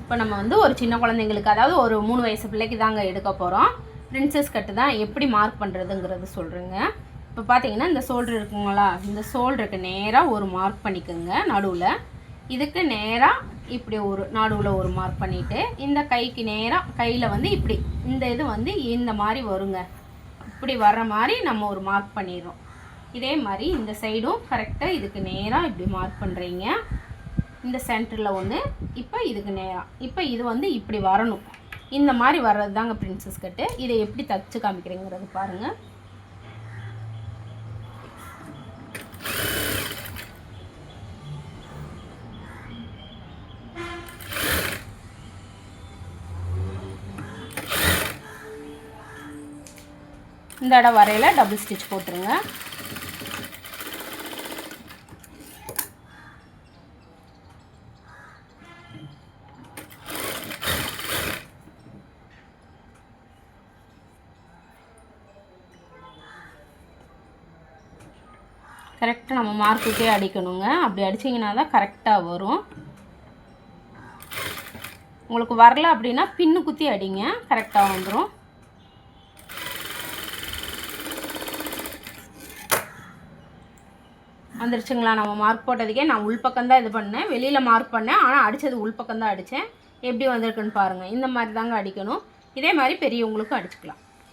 இப்போ நம்ம வந்து ஒரு சின்ன குழந்தைங்களுக்கு, அதாவது ஒரு 3 வயசு பிள்ளைக்கு தாங்க எடுக்க போகிறோம். பிரின்சஸ் கட்டு தான் எப்படி மார்க் பண்ணுறதுங்கிறது சொல்கிறேங்க. இப்போ பார்த்தீங்கன்னா இந்த ஷோல்டர் இருக்குங்களா, இந்த ஷோல்டருக்கு நேராக ஒரு மார்க் பண்ணிக்கோங்க நடுவில். இதுக்கு நேராக இப்படி ஒரு நடுவில் ஒரு மார்க் பண்ணிவிட்டு, இந்த கைக்கு நேராக கையில் வந்து இப்படி இந்த இது வந்து இந்த மாதிரி வருங்க. இப்படி வர்ற மாதிரி நம்ம ஒரு மார்க் பண்ணிடுறோம். இதே மாதிரி இந்த சைடும் கரெக்டாக இதுக்கு நேராக இப்படி மார்க் பண்ணுறீங்க. இந்த சென்டரில் ஒன்று, இப்போ இதுக்கு நேராக, இப்போ இது வந்து இப்படி வரணும். இந்த மாதிரி வர்றது தாங்க பிரின்சஸ் கட்டு. இதை எப்படி தச்சு காமிக்கிறேங்கிறது பாருங்கள். இந்த இடம் வரையில் டபுள் ஸ்டிச் போட்டுருங்க. கரெக்டாக நம்ம மார்க்குக்கே அடிக்கணுங்க. அப்படி அடிச்சிங்கன்னா தான் கரெக்டாக வரும். உங்களுக்கு வரல அப்படின்னா பின்னு குத்தி அடிங்க, கரெக்டாக வந்துடும். வந்துருச்சுங்களா? நம்ம மார்க் போட்டதுக்கே நான் உள்பக்கம் தான் இது பண்ணேன், வெளியில் மார்க் பண்ணேன், ஆனால் அடித்தது உள்பக்கம் தான் அடித்தேன். எப்படி வந்திருக்குன்னு பாருங்கள். இந்த மாதிரி தாங்க அடிக்கணும். இதே மாதிரி பெரியவங்களுக்கும் அடிச்சுக்கலாம்.